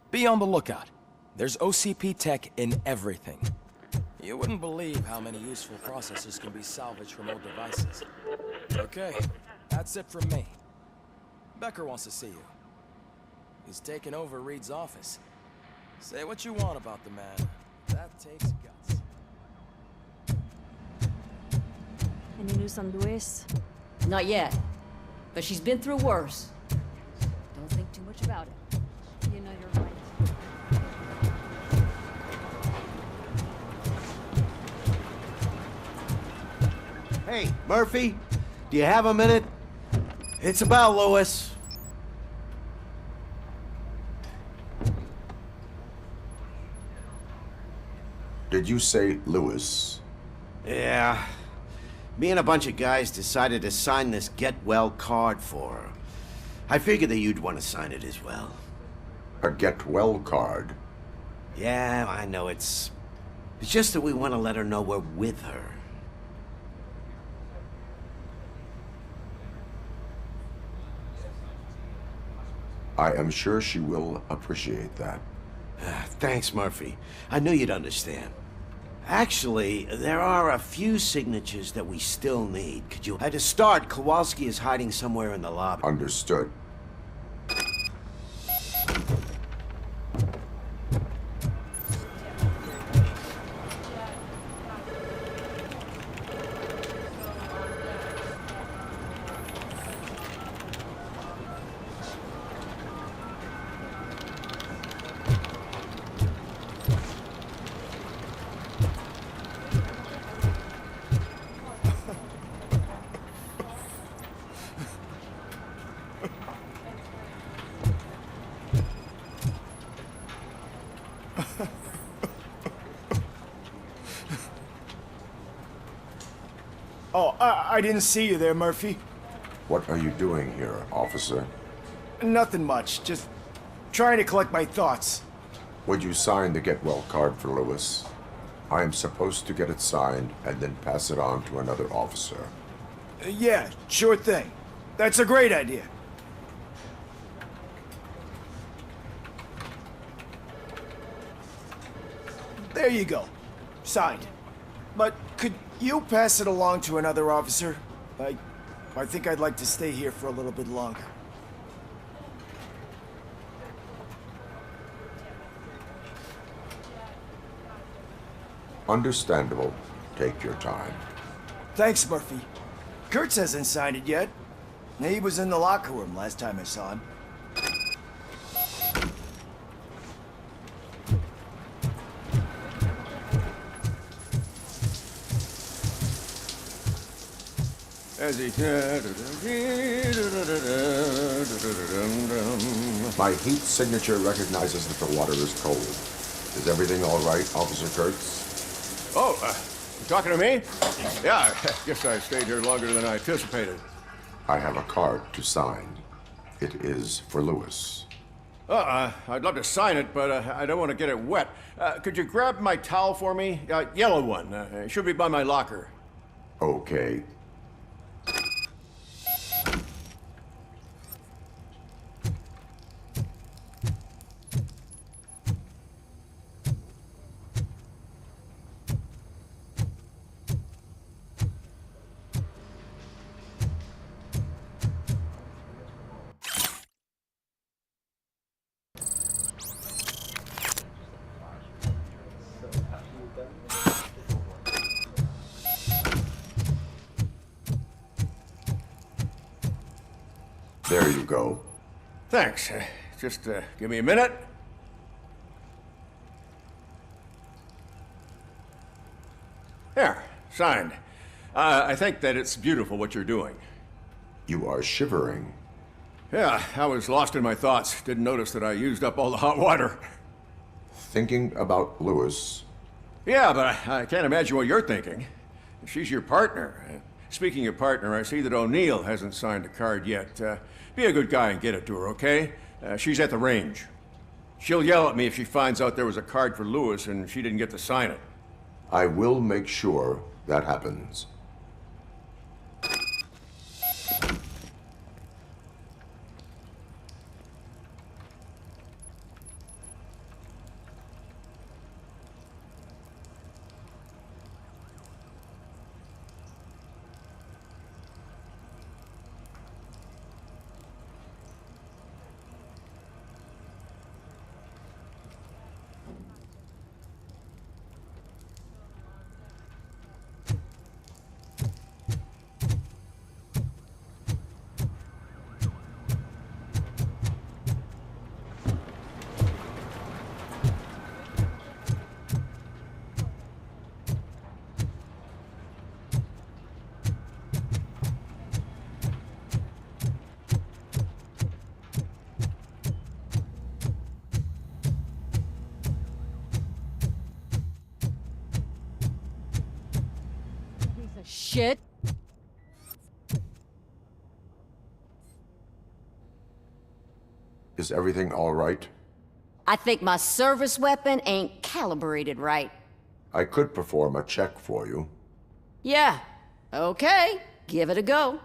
Be on the lookout. There's OCP tech in everything. You wouldn't believe how many useful processors can be salvaged from old devices. Okay, that's it from me. Becker wants to see you. He's taken over Reed's office. Say what you want about the man. That takes guts. Any news on Luis? Not yet. But she's been through worse. Don't think too much about it. You know you're right. Hey, Murphy, do you have a minute? It's about Lewis. Did you say Lewis? Yeah. Me and a bunch of guys decided to sign this get well card for her. I figured that you'd want to sign it as well. A get well card? Yeah, I know it's just that we want to let her know we're with her. I am sure she will appreciate that. Thanks, Murphy. I knew you'd understand. Actually, there are a few signatures that we still need. Could you... To start, Kowalski is hiding somewhere in the lobby. Understood. Oh, I didn't see you there, Murphy. What are you doing here, officer? Nothing much, just trying to collect my thoughts. Would you sign the get well card for Lewis? I am supposed to get it signed and then pass it on to another officer. Yeah, sure thing. That's a great idea. There you go. Signed. But could you pass it along to another officer? I think I'd like to stay here for a little bit longer. Understandable. Take your time. Thanks, Murphy. Kurtz hasn't signed it yet. He was in the locker room last time I saw him. My heat signature recognizes that the water is cold. Is everything all right, Officer Kurtz? Oh, you talking to me? Yeah, I guess I stayed here longer than I anticipated. I have a card to sign. It is for Lewis. I'd love to sign it, but I don't want to get it wet. Could you grab my towel for me? Yellow one. It should be by my locker. Okay. There you go. Thanks. Just give me a minute. There, signed. I think that it's beautiful what you're doing. You are shivering. Yeah, I was lost in my thoughts. Didn't notice that I used up all the hot water. Thinking about Lewis. Yeah, but I can't imagine what you're thinking. She's your partner. Speaking of partner, I see that O'Neill hasn't signed a card yet. Be a good guy and get it to her, okay? She's at the range. She'll yell at me if she finds out there was a card for Lewis and she didn't get to sign it. I will make sure that happens. shit. Is everything all right? I think my service weapon ain't calibrated right. I could perform a check for you. Yeah, okay, give it a go.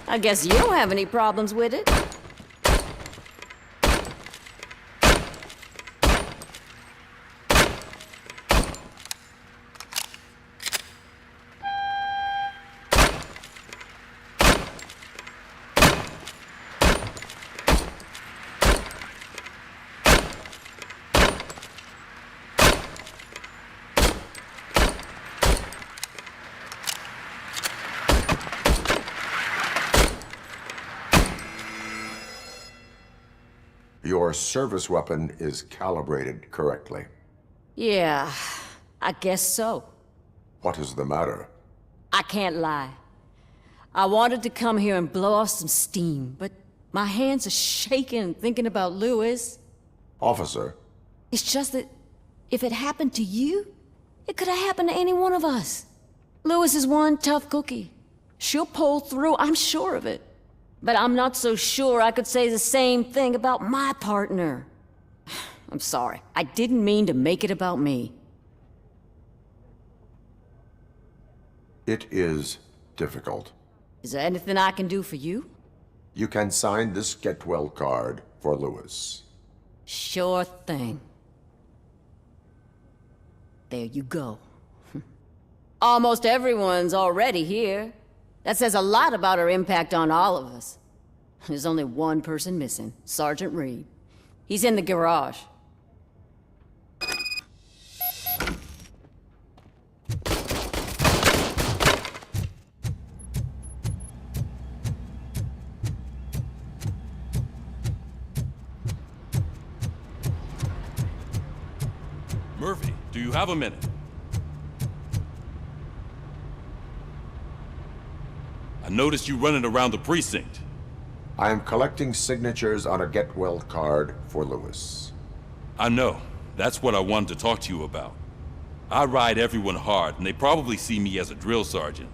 I guess you don't have any problems with it. Your service weapon is calibrated correctly. Yeah, I guess so. What is the matter? I can't lie. I wanted to come here and blow off some steam, but my hands are shaking thinking about Lewis. Officer, It's just that if it happened to you, it could have happened to any one of us. Lewis is one tough cookie. She'll pull through, I'm sure of it. But I'm not so sure I could say the same thing about my partner. I'm sorry. I didn't mean to make it about me. it is difficult. Is there anything I can do for you? You can sign this get well card for Lewis. Sure thing. There you go. Almost everyone's already here. That says a lot about her impact on all of us. There's only one person missing, Sergeant Reed. He's in the garage. Murphy, do you have a minute? I noticed you running around the precinct. I am collecting signatures on a get well card for Lewis. I know. That's what I wanted to talk to you about. I ride everyone hard, and they probably see me as a drill sergeant.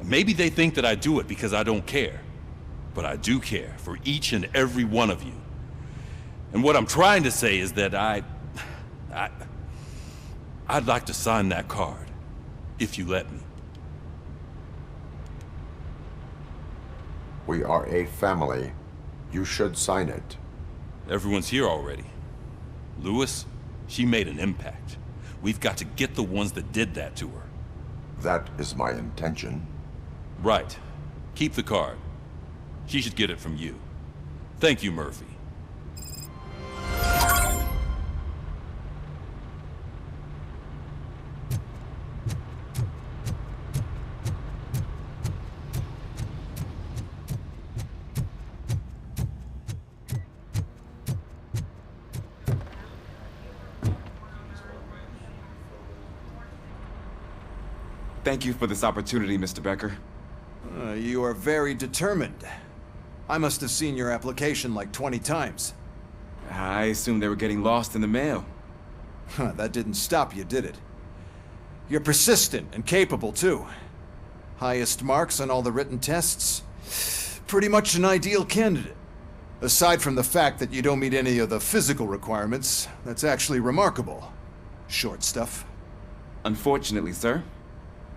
Maybe they think that I do it because I don't care. But I do care for each and every one of you. And what I'm trying to say is that I'd like to sign that card, if you let me. We are a family. You should sign it. Everyone's here already. Lewis, she made an impact. We've got to get the ones that did that to her. That is my intention. Right. Keep the card. She should get it from you. Thank you, Murphy. Thank you for this opportunity, Mr. Becker. You are very determined. I must have seen your application like 20 times. I assumed they were getting lost in the mail. That didn't stop you, did it? You're persistent and capable, too. Highest marks on all the written tests. Pretty much an ideal candidate. Aside from the fact that you don't meet any of the physical requirements, that's actually remarkable. Short stuff. Unfortunately, sir.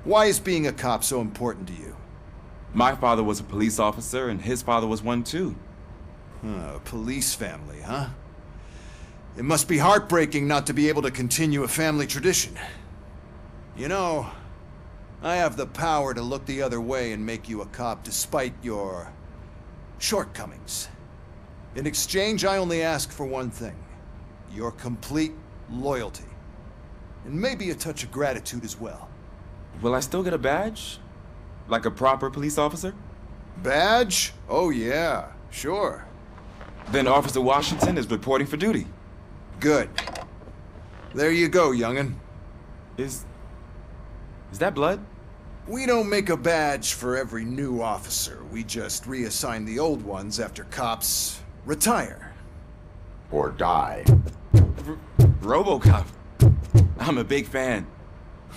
Why is being a cop so important to you? My father was a police officer, and his father was one too. A police family, huh? It must be heartbreaking not to be able to continue a family tradition. You know, I have the power to look the other way and make you a cop despite your shortcomings. In exchange, I only ask for one thing. Your complete loyalty. And maybe a touch of gratitude as well. Will I still get a badge? Like a proper police officer? Badge? Oh yeah, sure. Then Officer Washington is reporting for duty. Good. There you go, young'un. Is that blood? We don't make a badge for every new officer. We just reassign the old ones after cops retire. Or die. RoboCop. I'm a big fan.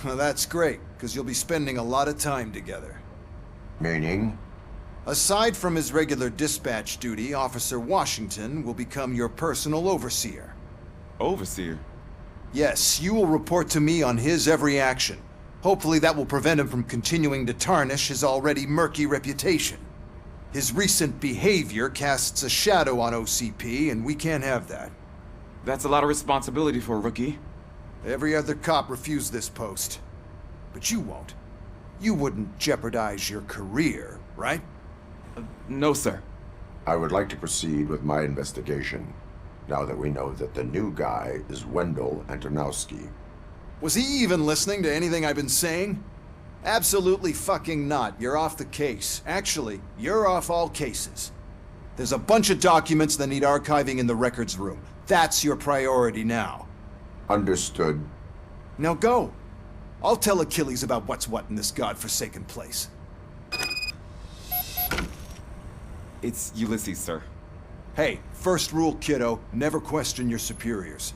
Well, that's great, because you'll be spending a lot of time together. Meaning? Aside from his regular dispatch duty, Officer Washington will become your personal overseer. Overseer? Yes, you will report to me on his every action. Hopefully that will prevent him from continuing to tarnish his already murky reputation. His recent behavior casts a shadow on OCP, and we can't have that. That's a lot of responsibility for a rookie. Every other cop refused this post. But you won't. You wouldn't jeopardize your career, right? No, sir. I would like to proceed with my investigation, now that we know that the new guy is Wendell Antonowski. Was he even listening to anything I've been saying? Absolutely fucking not. You're off the case. Actually, you're off all cases. There's a bunch of documents that need archiving in the records room. That's your priority now. Understood. Now go. I'll tell Achilles about what's what in this godforsaken place. It's Ulysses, sir. Hey, first rule, kiddo, never question your superiors.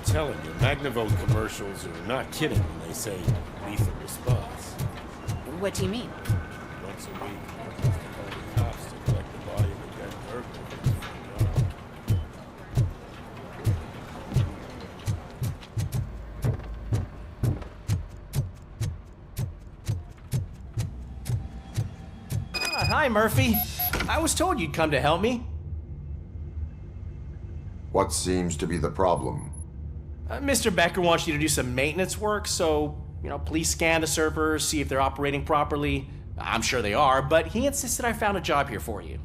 Telling you, Magnavolt commercials are not kidding when they say lethal response. What do you mean? Once a week, I have to call the cops to collect the body of a dead burglar. Hi, Murphy. I was told you'd come to help me. What seems to be the problem? Mr. Becker wants you to do some maintenance work, so, please scan the servers, see if they're operating properly. I'm sure they are, but he insisted I found a job here for you.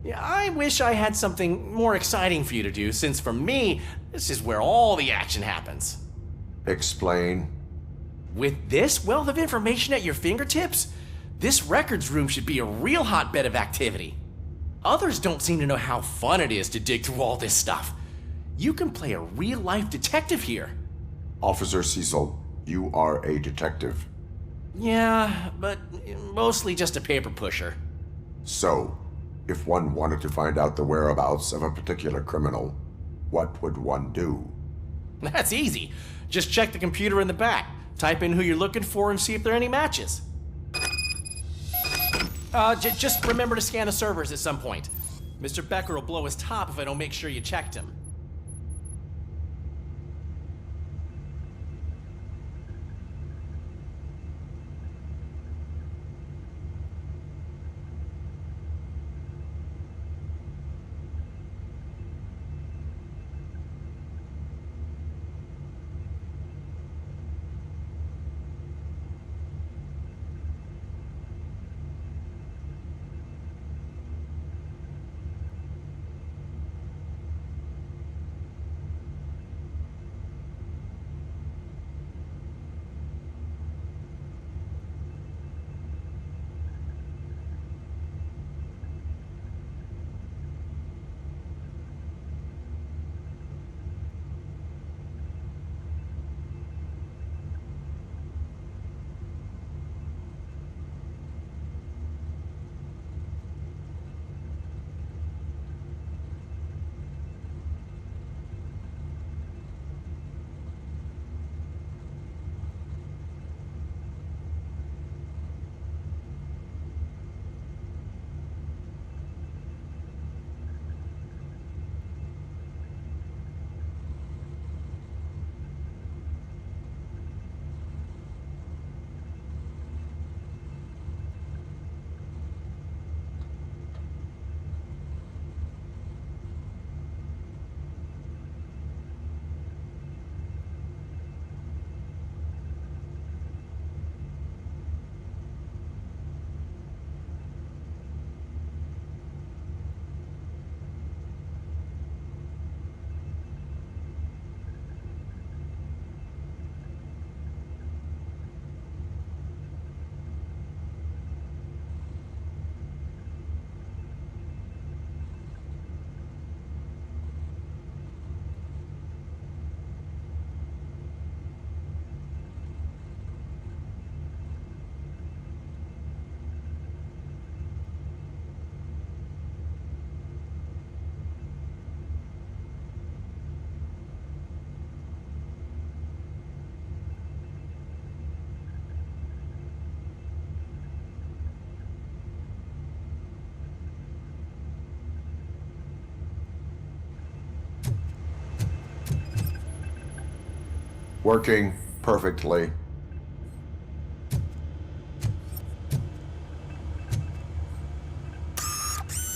Yeah, I wish I had something more exciting for you to do, since for me, this is where all the action happens. Explain. With this wealth of information at your fingertips, this records room should be a real hotbed of activity. Others don't seem to know how fun it is to dig through all this stuff. You can play a real-life detective here. Officer Cecil, you are a detective. Yeah, but mostly just a paper pusher. So, if one wanted to find out the whereabouts of a particular criminal, what would one do? That's easy. Just check the computer in the back, type in who you're looking for, and see if there are any matches. Just remember to scan the servers at some point. Mr. Becker will blow his top if I don't make sure you checked him. Working perfectly.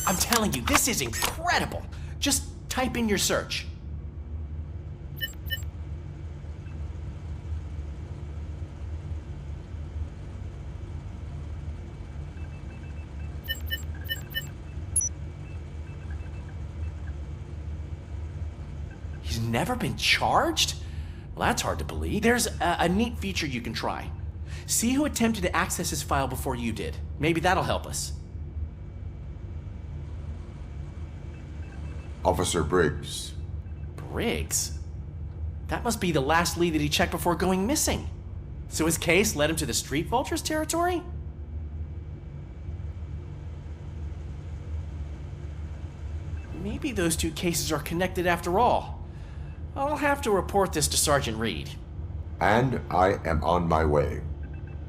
I'm telling you, this is incredible. Just type in your search. He's never been charged? Well, that's hard to believe. There's a neat feature you can try. See who attempted to access his file before you did. Maybe that'll help us. Officer Briggs. Briggs? That must be the last lead that he checked before going missing. So his case led him to the Street Vultures territory? Maybe those two cases are connected after all. I'll have to report this to Sergeant Reed. And I am on my way.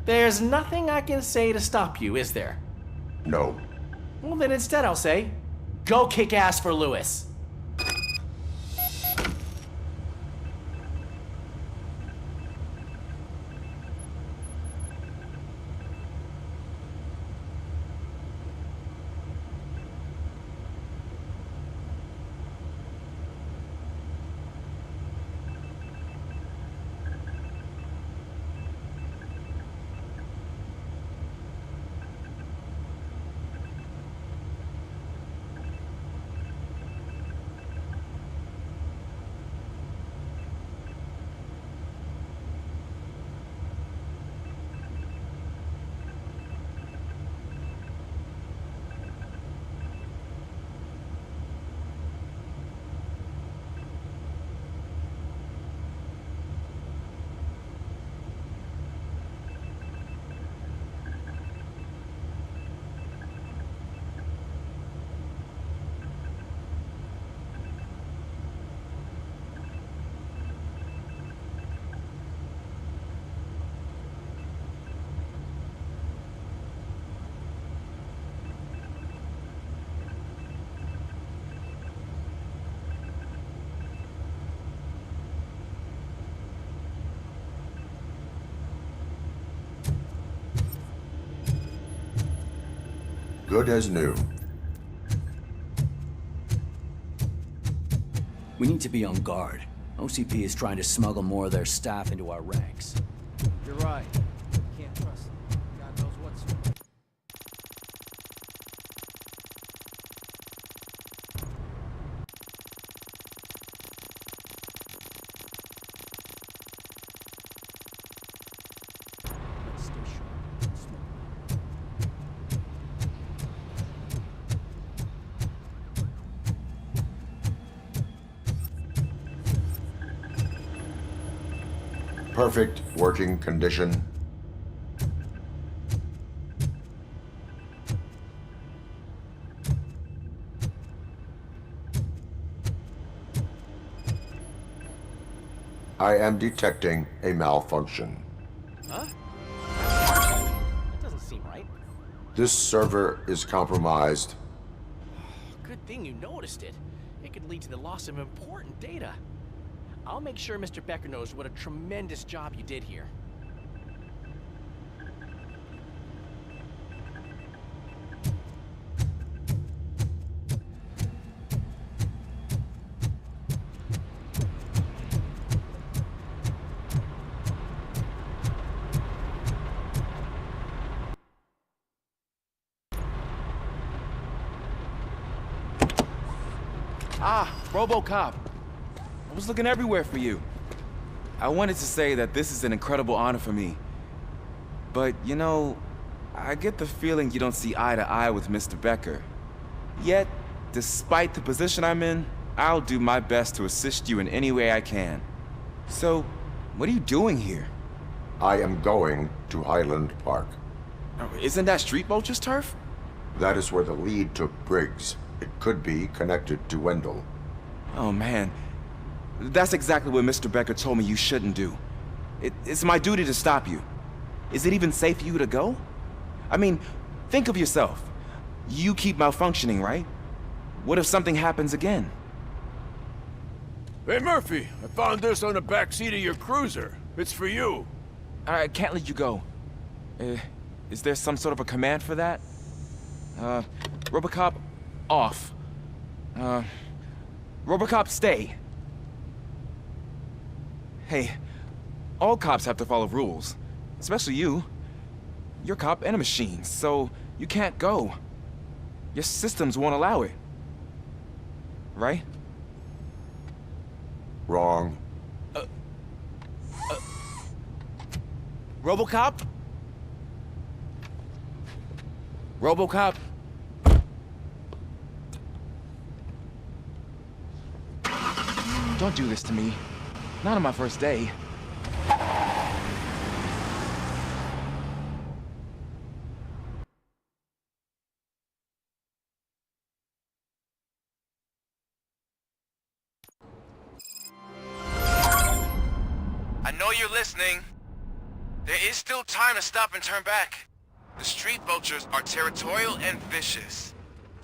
There's nothing I can say to stop you, is there? No. Well, then instead I'll say, go kick ass for Lewis. Good as new. We need to be on guard. OCP is trying to smuggle more of their staff into our ranks. You're right. Can't trust them. God knows what's... Perfect working condition. I am detecting a malfunction. Huh? That doesn't seem right. This server is compromised. Good thing you noticed it. It could lead to the loss of important data. I'll make sure Mr. Becker knows what a tremendous job you did here. Ah, RoboCop. I was looking everywhere for you. I wanted to say that this is an incredible honor for me. But, you know, I get the feeling you don't see eye to eye with Mr. Becker. Yet, despite the position I'm in, I'll do my best to assist you in any way I can. So, what are you doing here? I am going to Highland Park. Oh, isn't that Street Vulture's turf? That is where the lead took Briggs. It could be connected to Wendell. Oh, man. That's exactly what Mr. Becker told me you shouldn't do. It's my duty to stop you. Is it even safe for you to go? I mean, think of yourself. You keep malfunctioning, right? What if something happens again? Hey, Murphy, I found this on the back seat of your cruiser. It's for you. I can't let you go. Is there some sort of a command for that? RoboCop, off. RoboCop, stay. Hey, all cops have to follow rules. Especially you. You're a cop and a machine, so you can't go. Your systems won't allow it. Right? Wrong. RoboCop? RoboCop? Don't do this to me. Not on my first day. I know you're listening. There is still time to stop and turn back. The street vultures are territorial and vicious.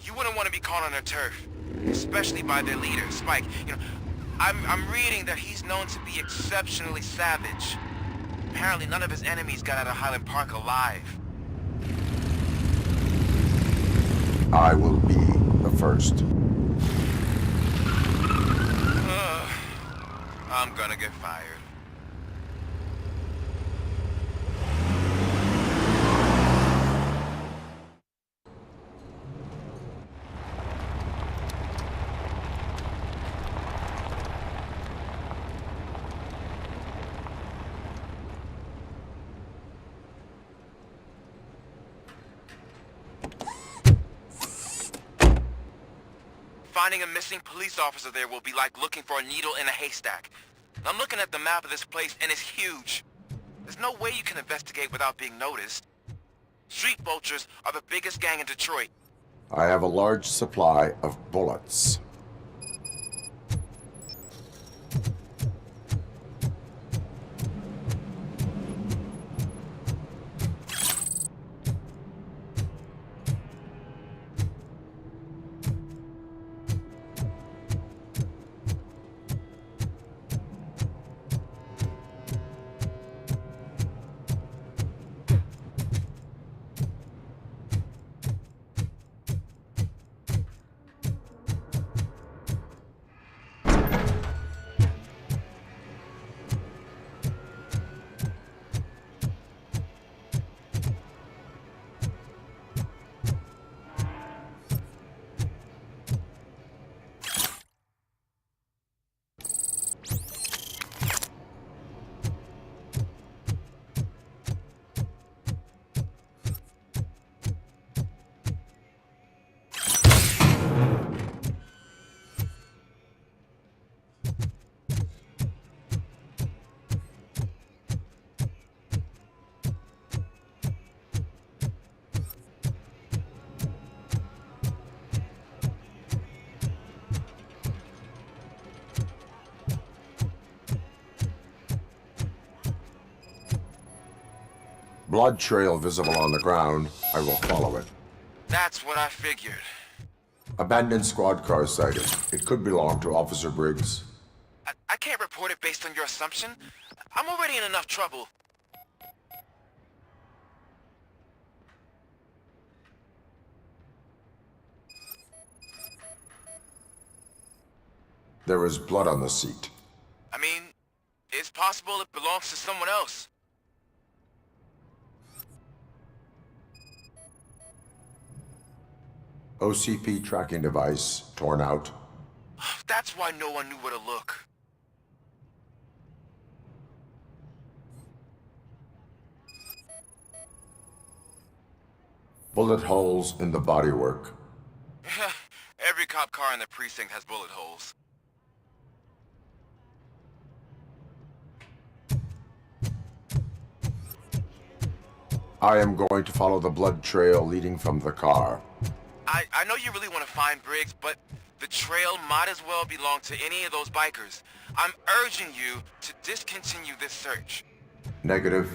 You wouldn't want to be caught on their turf, especially by their leader, Spike. You know, I'm reading that he's known to be exceptionally savage. Apparently none of his enemies got out of Highland Park alive. I will be the first. I'm gonna get fired. Finding a missing police officer there will be like looking for a needle in a haystack. I'm looking at the map of this place and it's huge. There's no way you can investigate without being noticed. Street vultures are the biggest gang in Detroit. I have a large supply of bullets. Blood trail visible on the ground. I will follow it. That's what I figured. Abandoned squad car sighted. It could belong to Officer Briggs. I can't report it based on your assumption. I'm already in enough trouble. There is blood on the seat. I mean, it's possible it belongs to someone else. OCP tracking device torn out. That's why no one knew where to look. Bullet holes in the bodywork. Every cop car in the precinct has bullet holes. I am going to follow the blood trail leading from the car. I know you really want to find Briggs, but the trail might as well belong to any of those bikers. I'm urging you to discontinue this search. Negative.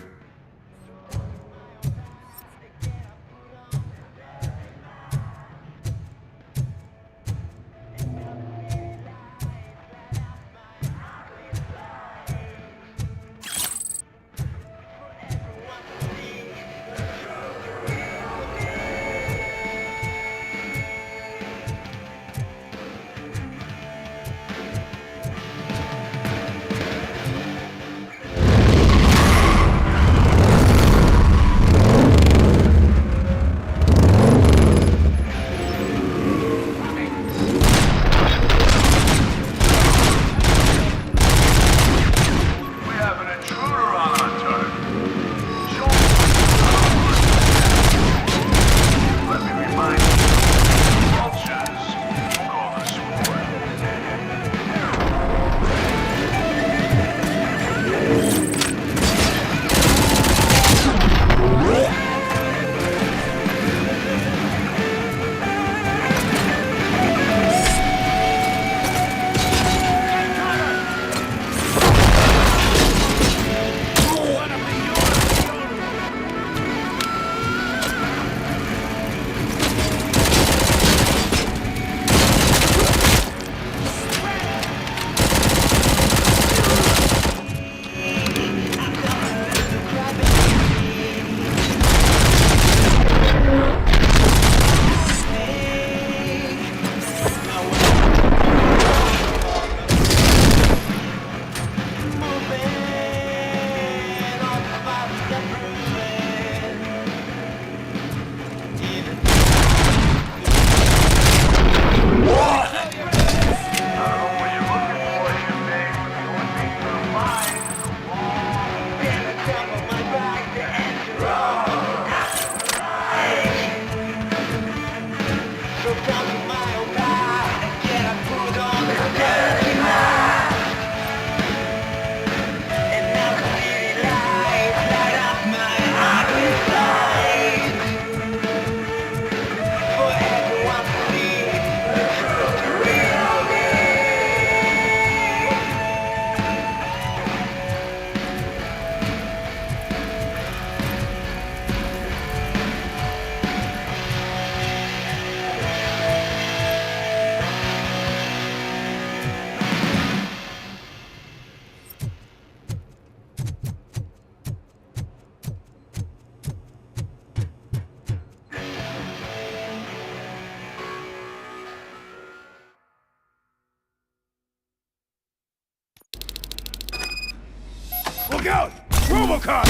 Look out! RoboCop!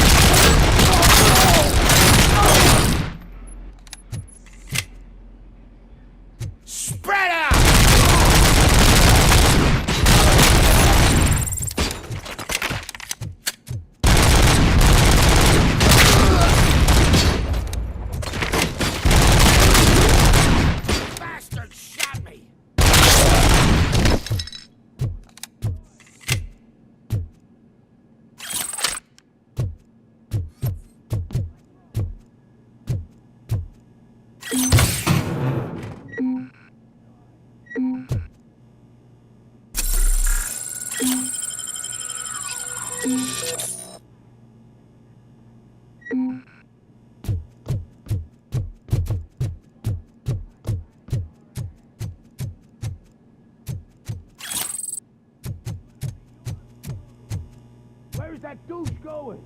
Spread out! Bastard shot me! Where's that douche going?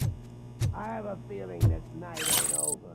I have a feeling this night ain't over.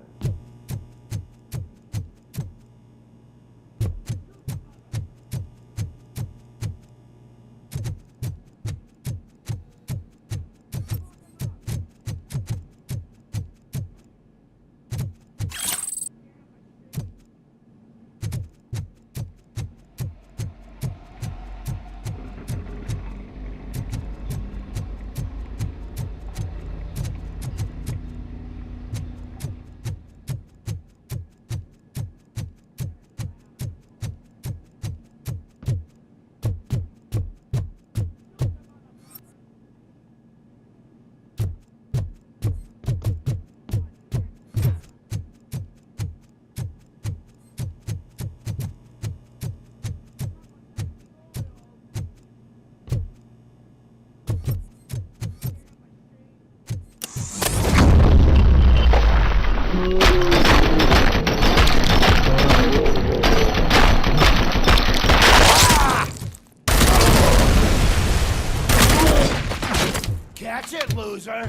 Catch it, loser!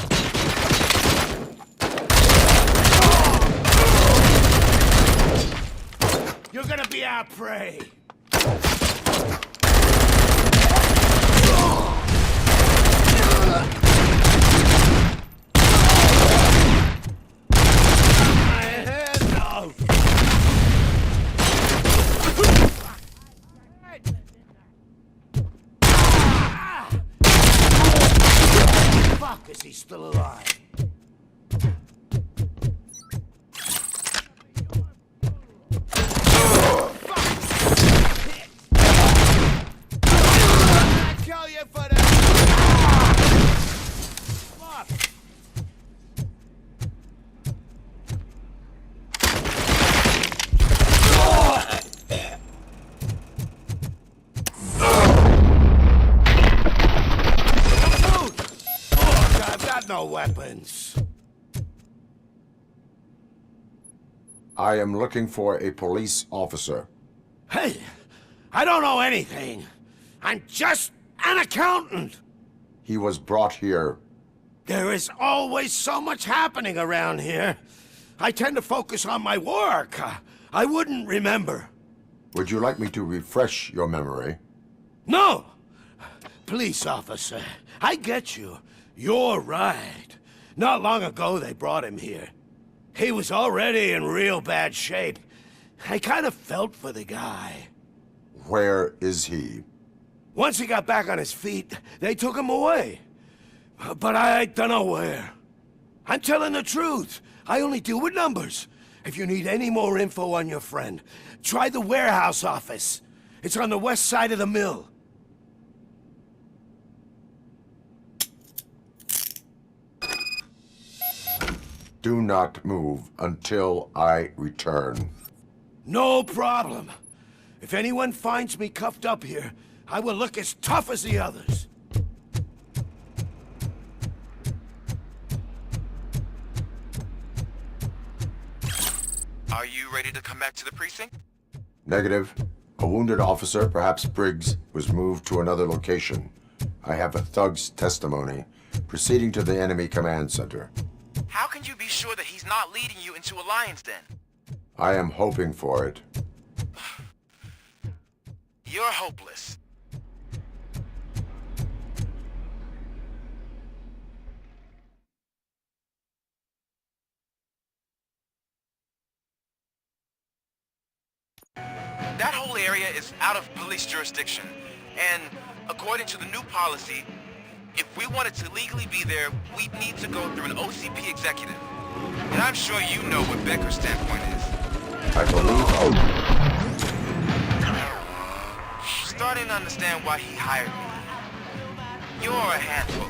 You're gonna be our prey! My head, no! Fuck, is he still alive? I'll kill you for that! Fuck! I've got no weapons. I am looking for a police officer. Hey, I don't know anything. I'm just an accountant. He was brought here. There is always so much happening around here. I tend to focus on my work. I wouldn't remember. Would you like me to refresh your memory? No! Police officer, I get you. You're right. Not long ago they brought him here. He was already in real bad shape. I kind of felt for the guy. Where is he? Once he got back on his feet, they took him away. But I don't know where. I'm telling the truth. I only deal with numbers. If you need any more info on your friend, try the warehouse office. It's on the west side of the mill. Do not move until I return. No problem. If anyone finds me cuffed up here, I will look as tough as the others. Are you ready to come back to the precinct? Negative. A wounded officer, perhaps Briggs, was moved to another location. I have a thug's testimony, proceeding to the enemy command center. How can you be sure that he's not leading you into a lion's den? I am hoping for it. You're hopeless. That whole area is out of police jurisdiction, and according to the new policy, if we wanted to legally be there, we'd need to go through an OCP executive. And I'm sure you know what Becker's standpoint is. I believe... Starting to understand why he hired me. You're a handful.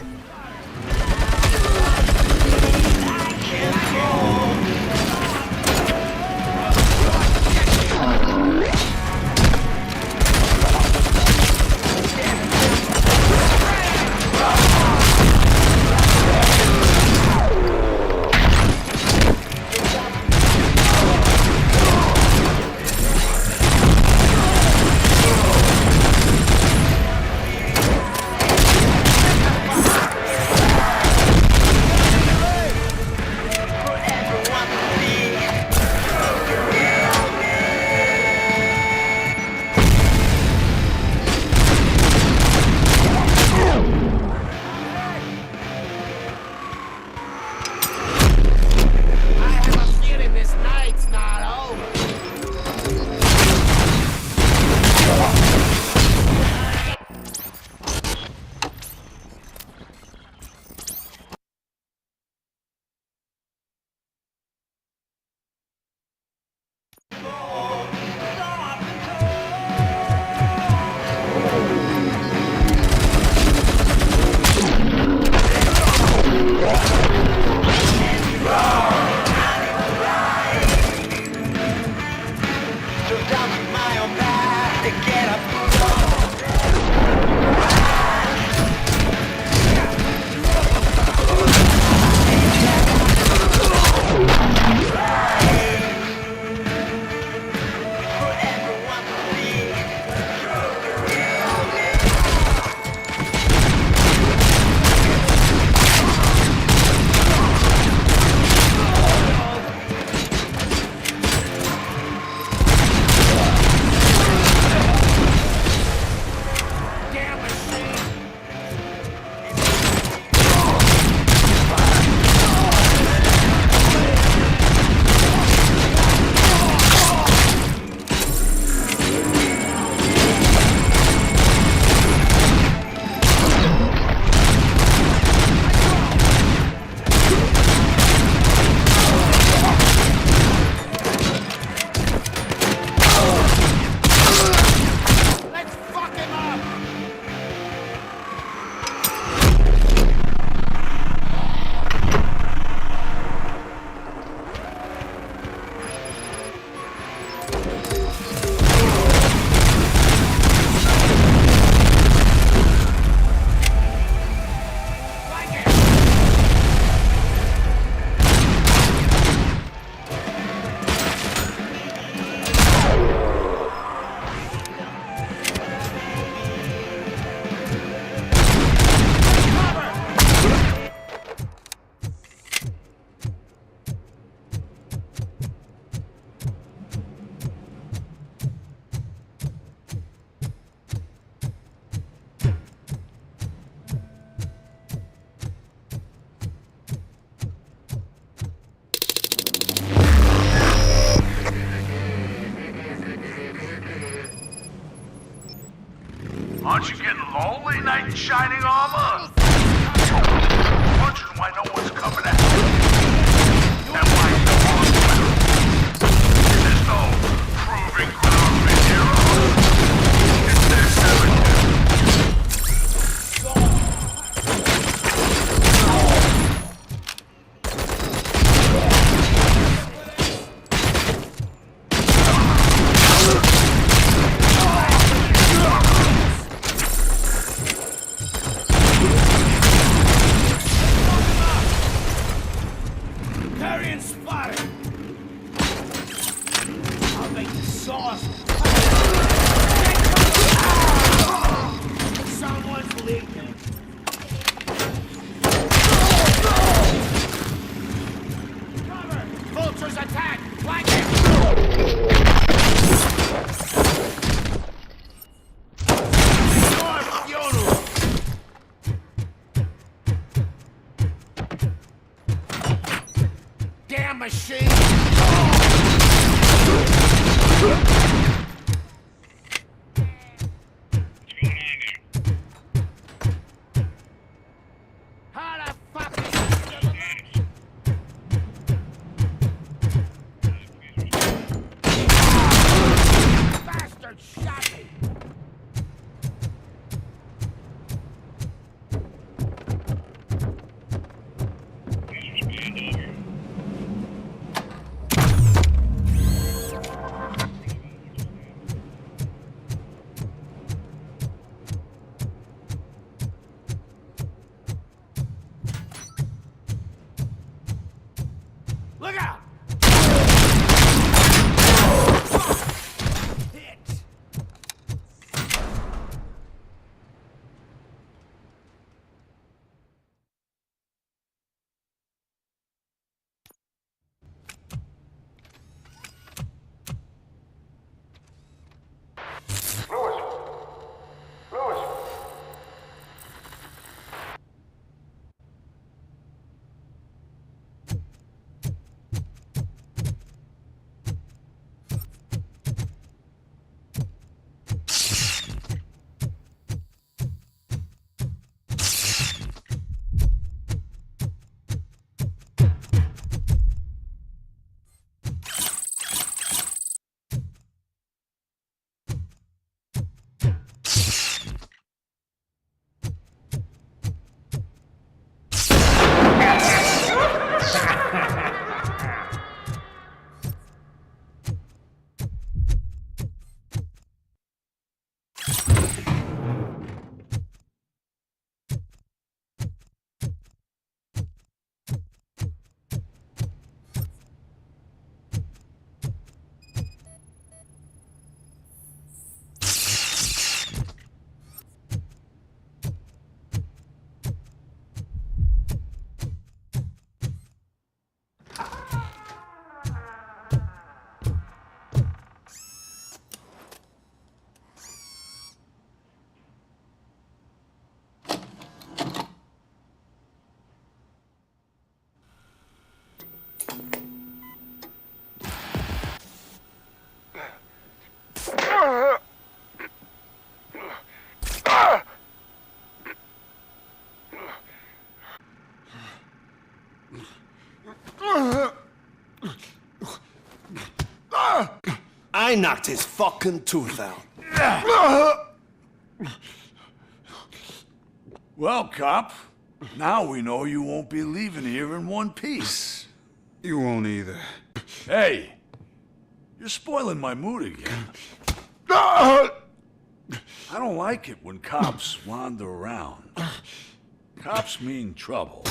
Aren't you getting lonely, knight in shining armor? Wondering why no one's coming at you. And why you don't want to win. There's no proving ground for heroes. It's their cemetery. Carrion spotted! I'll make the sauce! Someone's leaking! Cover! Vultures attack! Flank it! Damn machine! How the fuck is bastard shot me! Look out! Hit! I knocked his fucking tooth out. Well, cop, now we know you won't be leaving here in one piece. You won't either. Hey, you're spoiling my mood again. I don't like it when cops wander around. Cops mean trouble,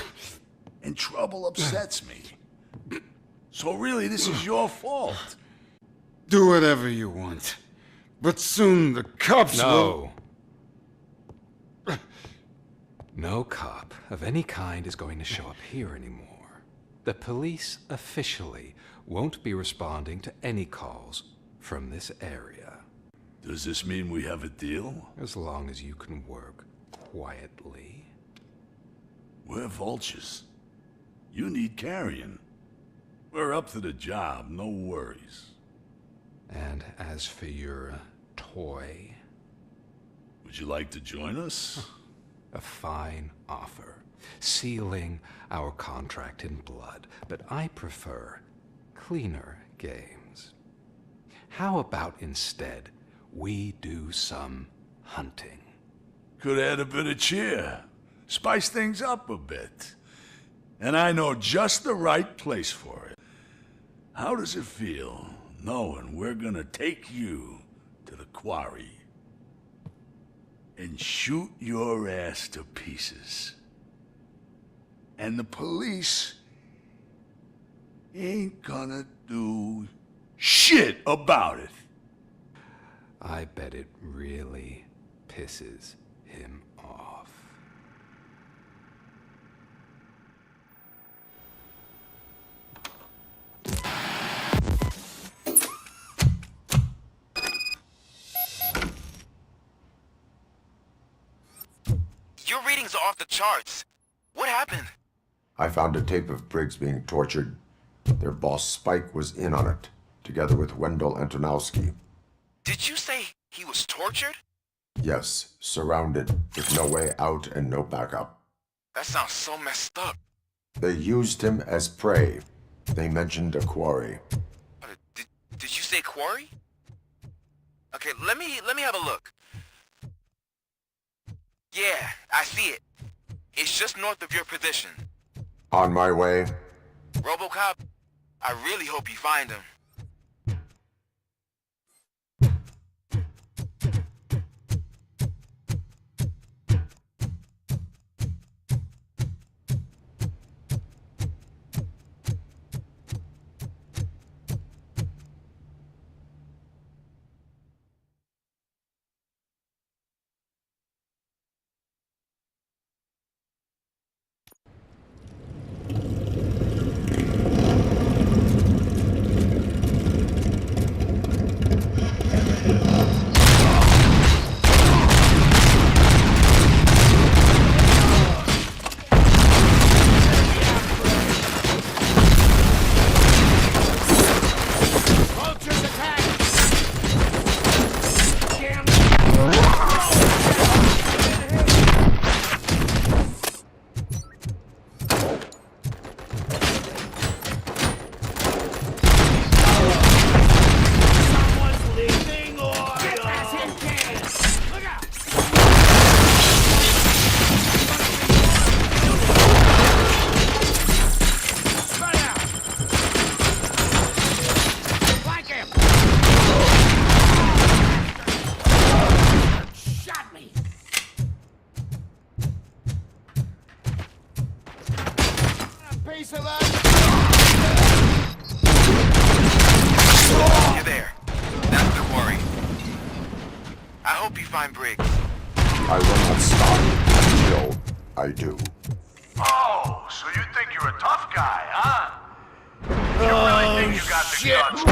and trouble upsets me. So really, this is your fault. Do whatever you want. But soon the cops will... No cop of any kind is going to show up here anymore. The police officially won't be responding to any calls from this area. Does this mean we have a deal? As long as you can work quietly. We're vultures. You need carrion. We're up to the job, no worries. And as for your toy... Would you like to join us? A fine offer, sealing our contract in blood, but I prefer cleaner games. How about instead we do some hunting? Could add a bit of cheer, spice things up a bit. And I know just the right place for it. How does it feel knowing we're gonna take you to the quarry and shoot your ass to pieces? And the police ain't gonna do shit about it. I bet it really pisses him off. Your readings are off the charts. What happened? I found a tape of Briggs being tortured. Their boss Spike was in on it, together with Wendell Antonowski. Did you say he was tortured? Yes, surrounded, with no way out and no backup. That sounds so messed up. They used him as prey. They mentioned a quarry. Did you say quarry? Okay, let me have a look. Yeah, I see it. It's just north of your position. On my way. RoboCop, I really hope you find him. You're there. That's the quarry. I hope you find Briggs. I will not stop until I do. Oh, so you think you're a tough guy, huh? You really think you got the guts?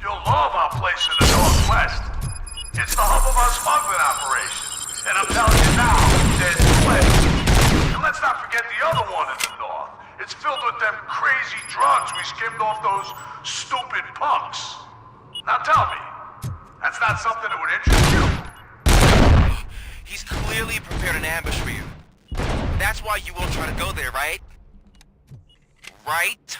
You'll love our place in the Northwest. It's the hub of our smuggling operation. And I'm telling you now, there's plenty. And let's not forget the other one in the north. It's filled with them crazy drugs we skimmed off those stupid punks. Now tell me, that's not something that would interest you? He's clearly prepared an ambush for you. That's why you won't try to go there, right? Right?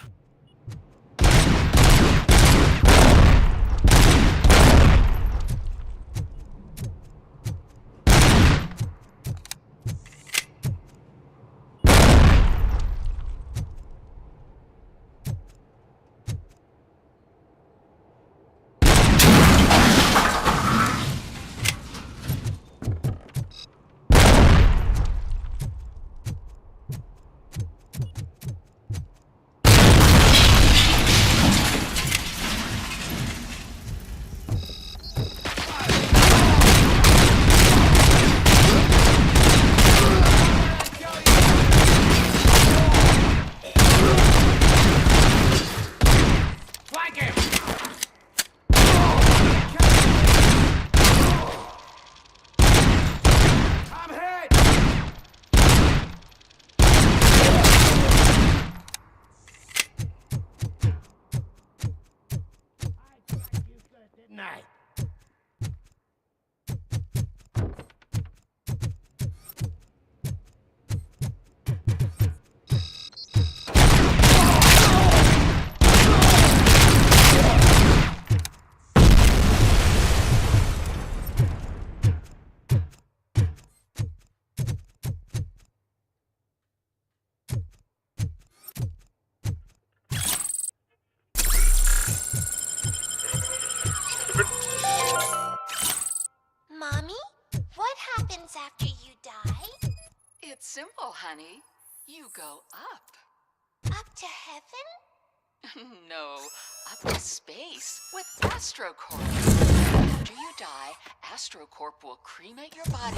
happens after you die? It's simple, honey. You go up. Up to heaven? No, up to space with AstroCorp. After you die, AstroCorp will cremate your body,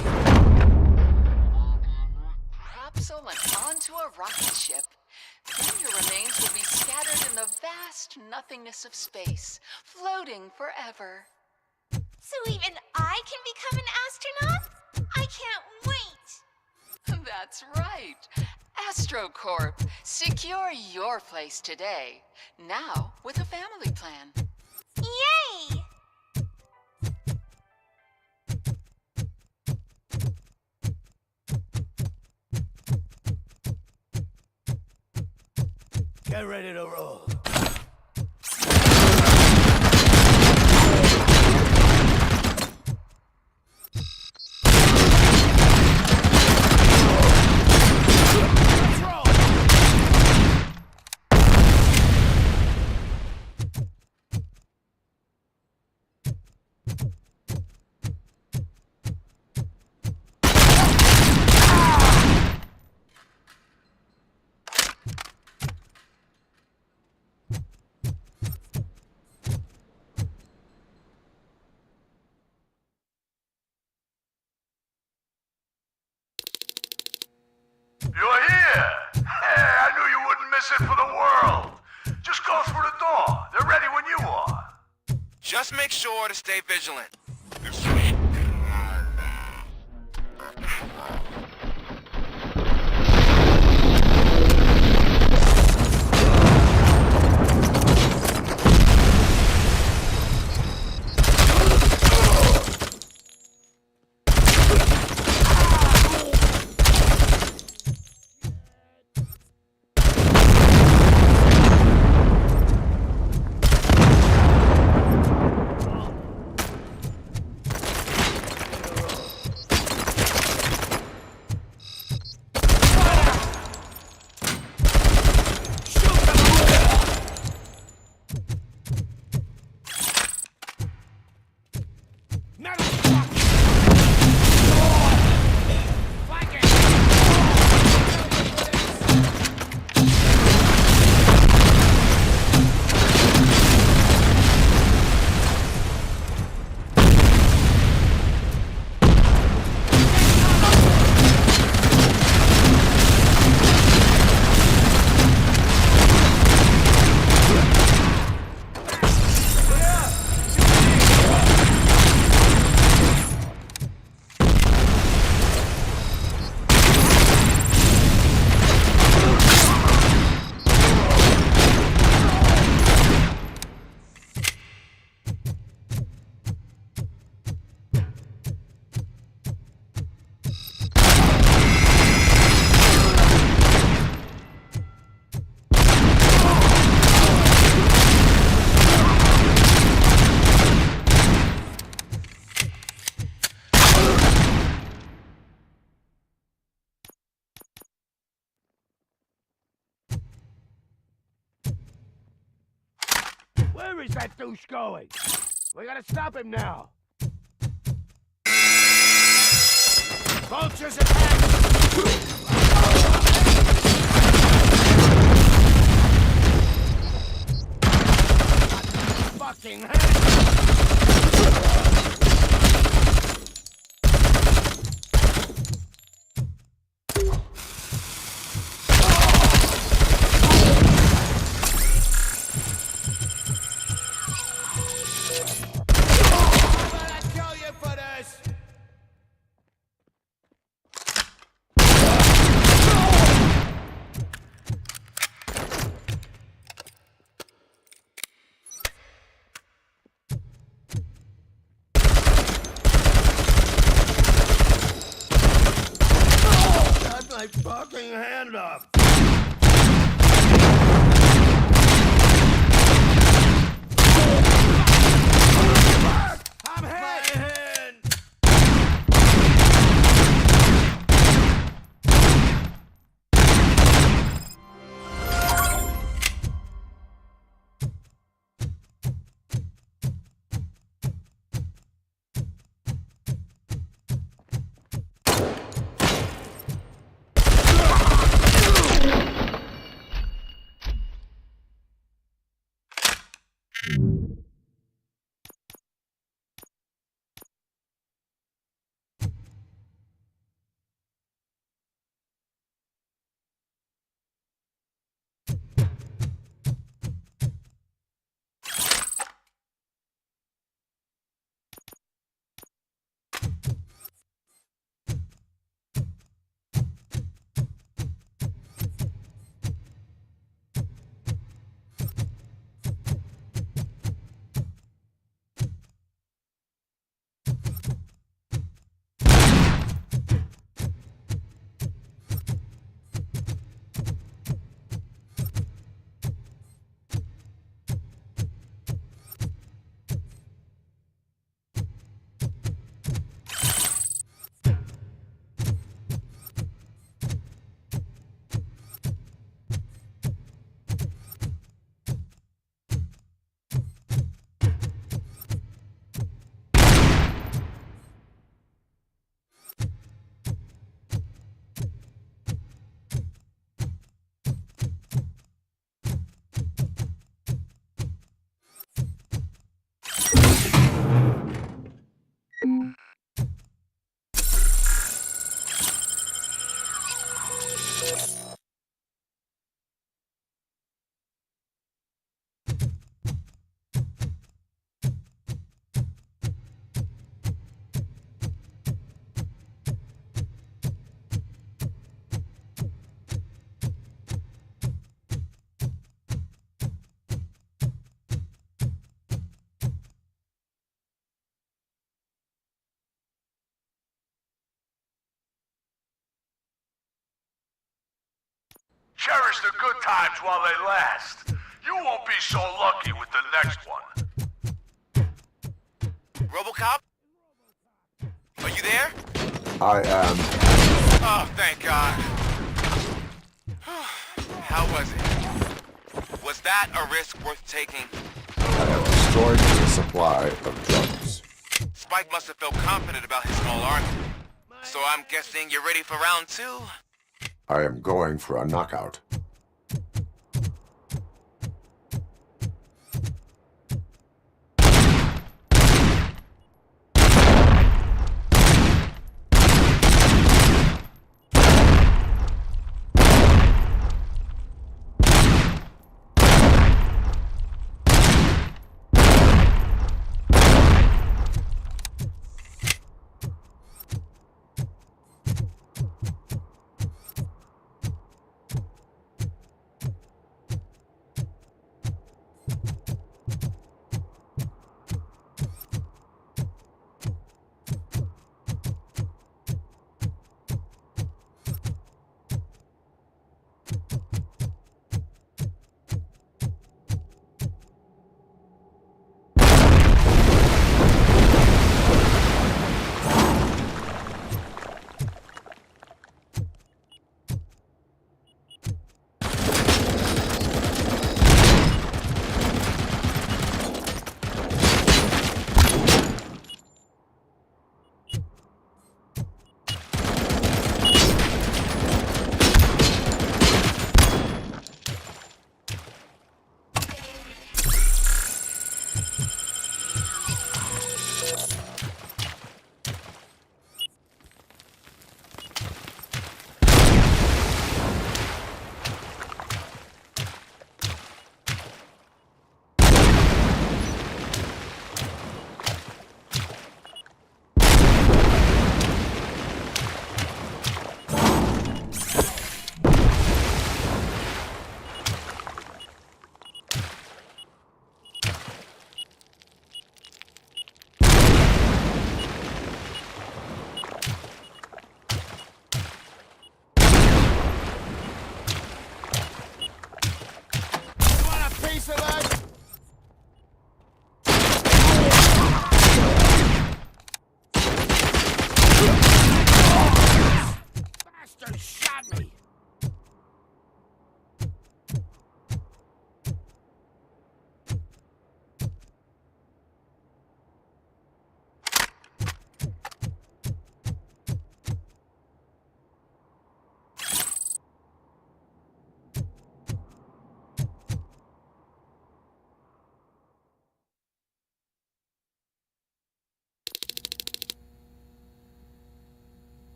capsule and onto a rocket ship. Then your remains will be scattered in the vast nothingness of space, floating forever. So even I can become an astronaut? I can't wait! That's right. AstroCorp. Secure your place today. Now with a family plan. Yay! Get ready to roll. You're here! Hey, I knew you wouldn't miss it for the world! Just go through the door. They're ready when you are. Just make sure to stay vigilant. Where is that douche going? We gotta stop him now. Vultures attack! Fucking my fucking hand off! I'm hit! Cherish the good times while they last. You won't be so lucky with the next one. RoboCop? Are you there? I am. Oh, thank God. How was it? Was that a risk worth taking? I have destroyed the supply of drugs. Spike must have felt confident about his small army. So I'm guessing you're ready for round 2? I am going for a knockout.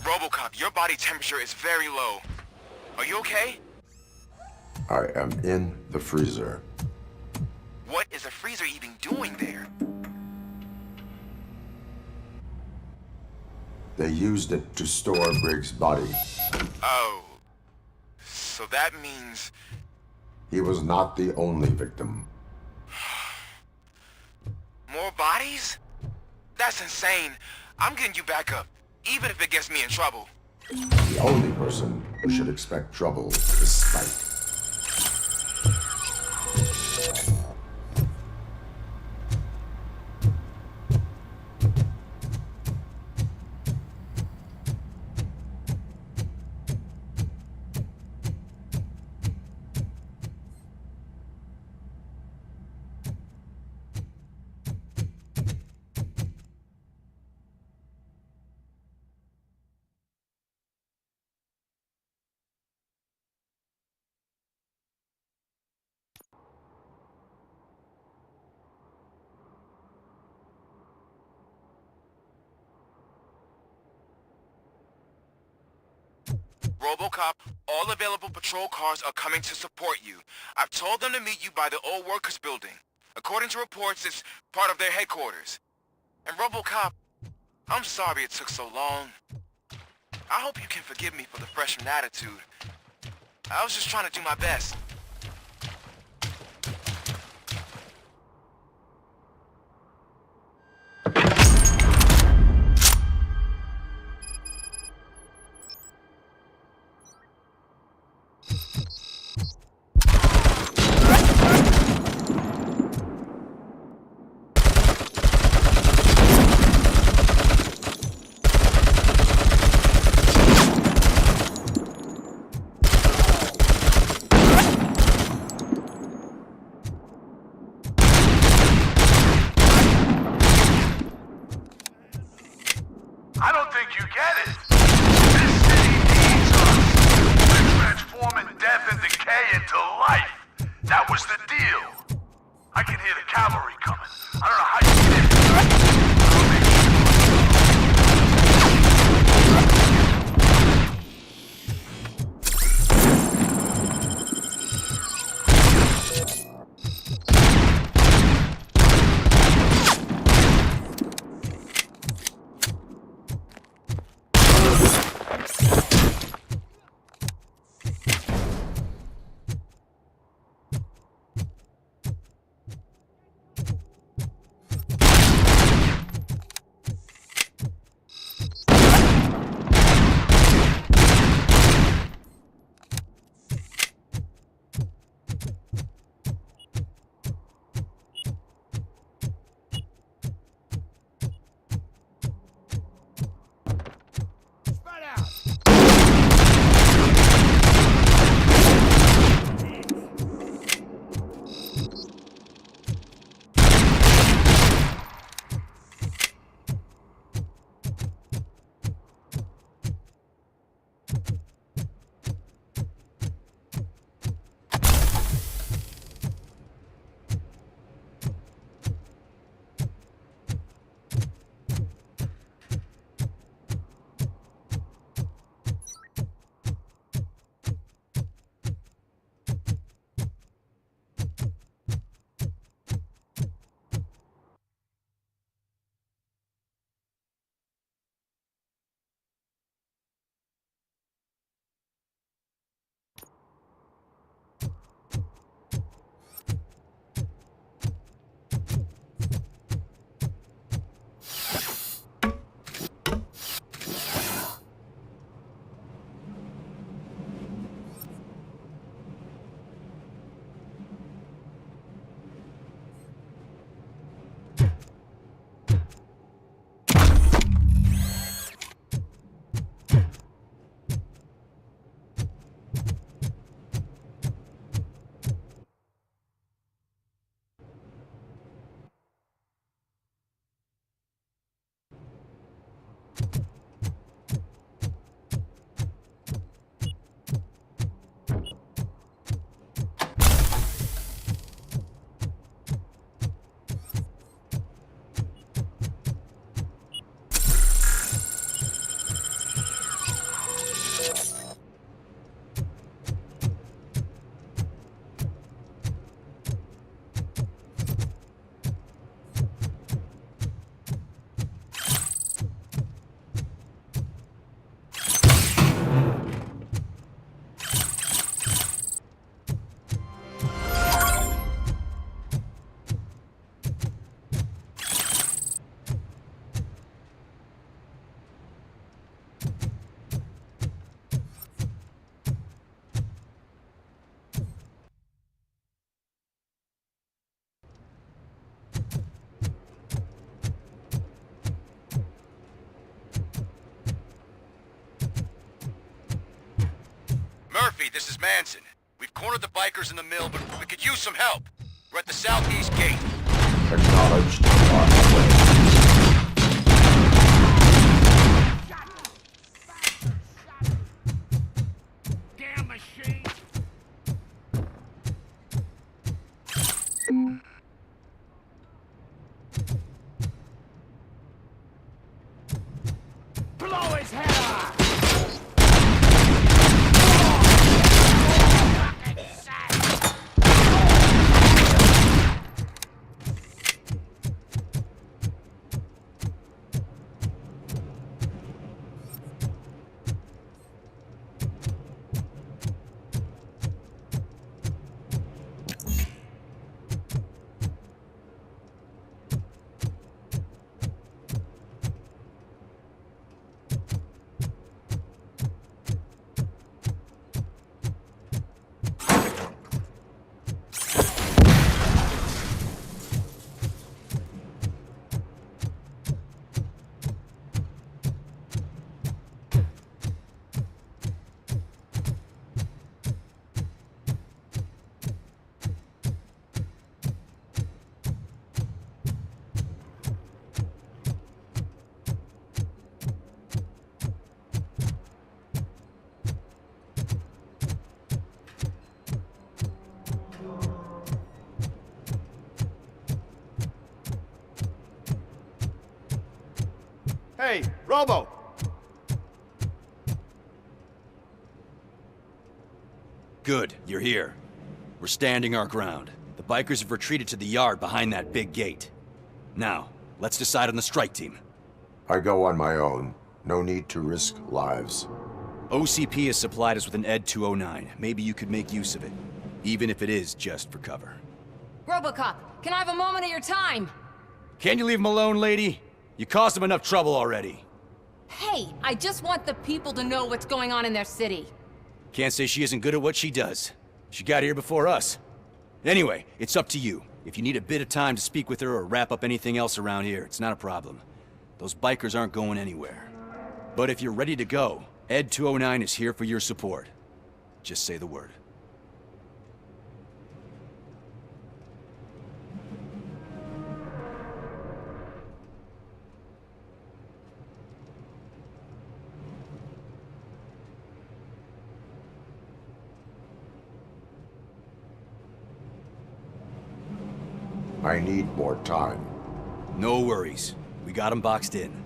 RoboCop, your body temperature is very low. Are you okay? I am in the freezer. What is a freezer even doing there? They used it to store Briggs' body. Oh. So that means... He was not the only victim. More bodies? That's insane. I'm getting you back up, even if it gets me in trouble. The only person who should expect trouble is Spike. RoboCop, all available patrol cars are coming to support you. I've told them to meet you by the old workers building. According to reports, it's part of their headquarters. And RoboCop, I'm sorry it took so long. I hope you can forgive me for the freshman attitude. I was just trying to do my best. I don't think you get it. This city needs us. We're transforming death and decay into life. That was the deal. I can hear the cavalry coming. I don't know how you did it. Murphy, this is Manson. We've cornered the bikers in the mill, but we could use some help. We're at the southeast gate. Acknowledged. On the way. Damn machine! Blow his head off! Hey, Robo! Good, you're here. We're standing our ground. The bikers have retreated to the yard behind that big gate. Now, let's decide on the strike team. I go on my own. No need to risk lives. OCP has supplied us with an Ed 209. Maybe you could make use of it, even if it is just for cover. RoboCop, can I have a moment of your time? Can you leave him alone, lady? You caused him enough trouble already. Hey, I just want the people to know what's going on in their city. Can't say she isn't good at what she does. She got here before us. Anyway, it's up to you. If you need a bit of time to speak with her or wrap up anything else around here, it's not a problem. Those bikers aren't going anywhere. But if you're ready to go, Ed 209 is here for your support. Just say the word. I need more time. No worries. We got him boxed in.